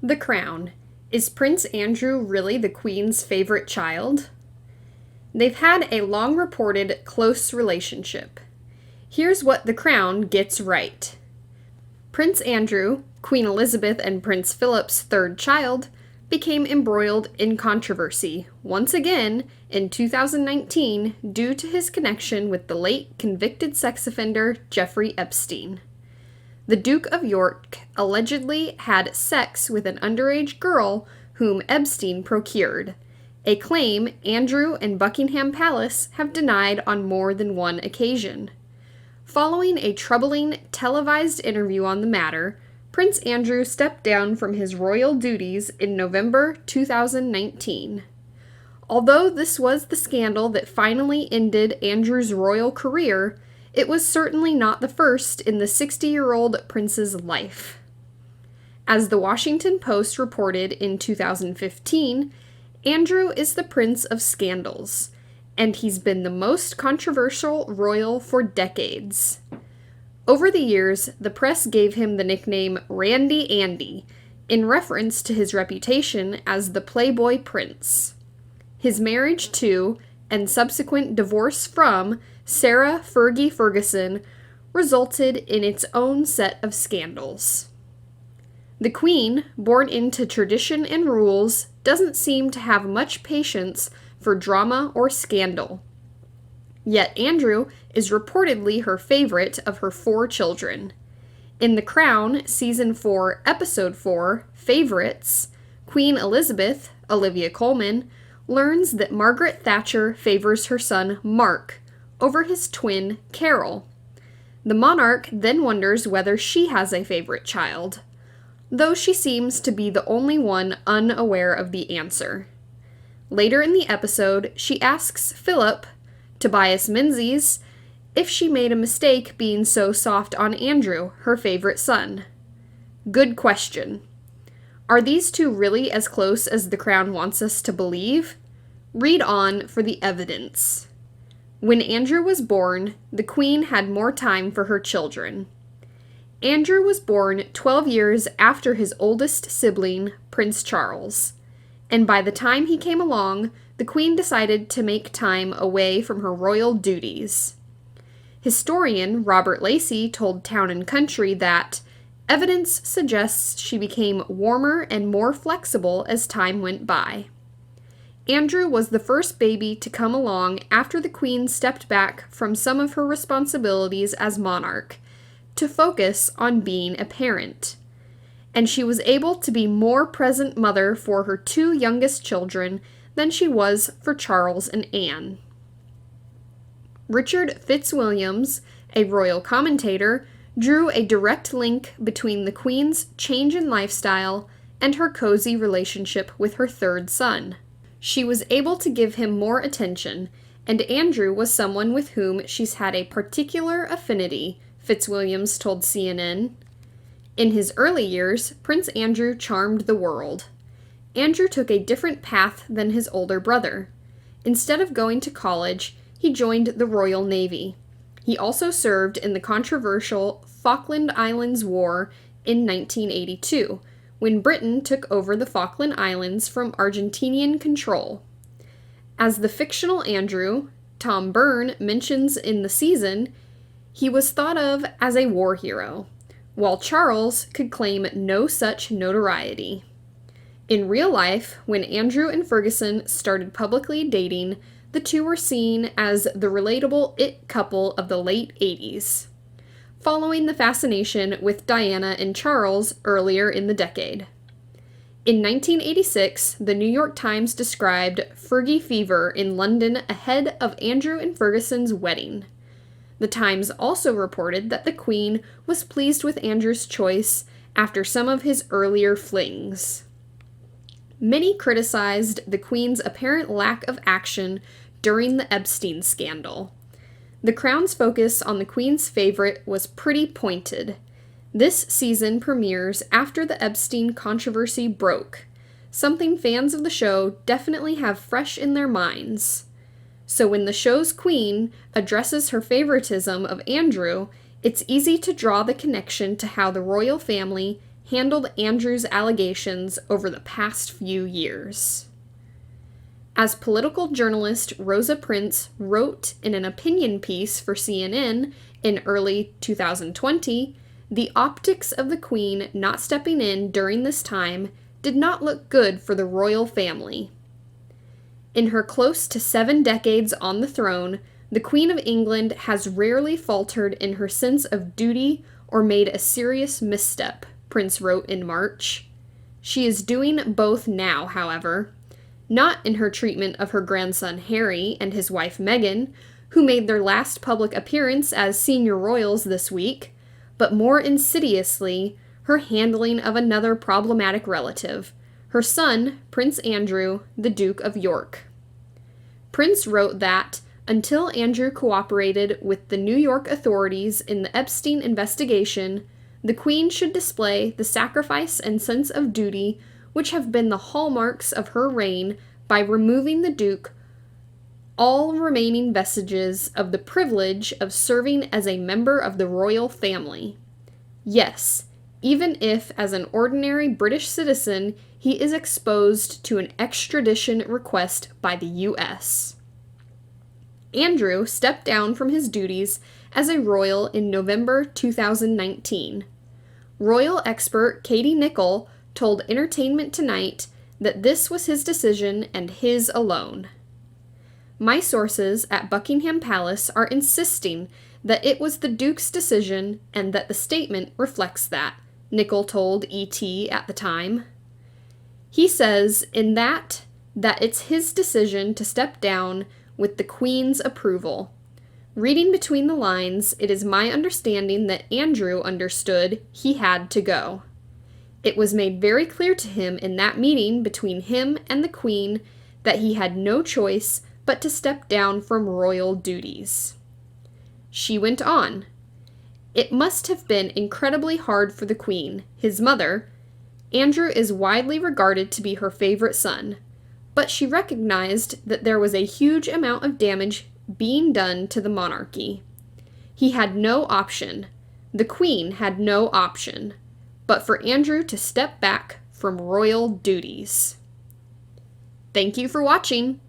The Crown. Is Prince Andrew really the Queen's favorite child? They've had a long reported close relationship. Here's what The Crown gets right. Prince Andrew, Queen Elizabeth and Prince Philip's third child, became embroiled in controversy, once again, in 2019 due to his connection with the late convicted sex offender Jeffrey Epstein. The Duke of York allegedly had sex with an underage girl whom Epstein procured, a claim Andrew and Buckingham Palace have denied on more than one occasion. Following a troubling televised interview on the matter, Prince Andrew stepped down from his royal duties in November 2019. Although this was the scandal that finally ended Andrew's royal career, it was certainly not the first in the 60-year-old prince's life. As the Washington Post reported in 2015, Andrew is the prince of scandals, and he's been the most controversial royal for decades. Over the years, the press gave him the nickname Randy Andy, in reference to his reputation as the Playboy Prince. His marriage to, and subsequent divorce from, Sarah Fergie Ferguson resulted in its own set of scandals. The Queen, born into tradition and rules, doesn't seem to have much patience for drama or scandal. Yet Andrew is reportedly her favorite of her 4 children. In The Crown, Season 4, Episode 4, Favorites, Queen Elizabeth, Olivia Colman, learns that Margaret Thatcher favors her son Mark over his twin, Carol. The monarch then wonders whether she has a favorite child, though she seems to be the only one unaware of the answer. Later in the episode, she asks Philip, Tobias Menzies, if she made a mistake being so soft on Andrew, her favorite son. Good question. Are these two really as close as The Crown wants us to believe? Read on for the evidence. When Andrew was born, the Queen had more time for her children. Andrew was born 12 years after his oldest sibling, Prince Charles, and by the time he came along, the Queen decided to make time away from her royal duties. Historian Robert Lacey told Town & Country that evidence suggests she became warmer and more flexible as time went by. Andrew was the first baby to come along after the Queen stepped back from some of her responsibilities as monarch to focus on being a parent. And she was able to be more present mother for her 2 youngest children than she was for Charles and Anne. Richard Fitzwilliams, a royal commentator, drew a direct link between the Queen's change in lifestyle and her cozy relationship with her 3rd son. She was able to give him more attention, and Andrew was someone with whom she's had a particular affinity, Fitzwilliams told CNN. In his early years, Prince Andrew charmed the world. Andrew took a different path than his older brother. Instead of going to college, he joined the Royal Navy. He also served in the controversial Falkland Islands War in 1982, when Britain took over the Falkland Islands from Argentinian control. As the fictional Andrew, Tom Byrne, mentions in the season, he was thought of as a war hero, while Charles could claim no such notoriety. In real life, when Andrew and Ferguson started publicly dating, the two were seen as the relatable it couple of the late 80s, following the fascination with Diana and Charles earlier in the decade. In 1986, the New York Times described Fergie fever in London ahead of Andrew and Ferguson's wedding. The Times also reported that the Queen was pleased with Andrew's choice after some of his earlier flings. Many criticized the Queen's apparent lack of action during the Epstein scandal. The Crown's focus on the Queen's favorite was pretty pointed. This season premieres after the Epstein controversy broke, something fans of the show definitely have fresh in their minds. So when the show's Queen addresses her favoritism of Andrew, it's easy to draw the connection to how the royal family handled Andrew's allegations over the past few years. As political journalist Rosa Prince wrote in an opinion piece for CNN in early 2020, the optics of the Queen not stepping in during this time did not look good for the royal family. In her close to 7 decades on the throne, the Queen of England has rarely faltered in her sense of duty or made a serious misstep, Prince wrote in March. She is doing both now, however, not in her treatment of her grandson Harry and his wife Meghan, who made their last public appearance as senior royals this week, but more insidiously, her handling of another problematic relative, her son, Prince Andrew, the Duke of York. Prince wrote that, until Andrew cooperated with the New York authorities in the Epstein investigation, the Queen should display the sacrifice and sense of duty which have been the hallmarks of her reign by removing the Duke all remaining vestiges of the privilege of serving as a member of the royal family. Yes, even if, as an ordinary British citizen, he is exposed to an extradition request by the U.S. Andrew stepped down from his duties as a royal in November 2019. Royal expert Katie Nicholl told Entertainment Tonight that this was his decision and his alone. My sources at Buckingham Palace are insisting that it was the Duke's decision and that the statement reflects that, Nicholl told ET at the time. He says in that it's his decision to step down with the Queen's approval. Reading between the lines, it is my understanding that Andrew understood he had to go. It was made very clear to him in that meeting between him and the Queen that he had no choice but to step down from royal duties. She went on. It must have been incredibly hard for the Queen, his mother. Andrew is widely regarded to be her favorite son, but she recognized that there was a huge amount of damage being done to the monarchy. He had no option. The Queen had no option but for Andrew to step back from royal duties. Thank you for watching.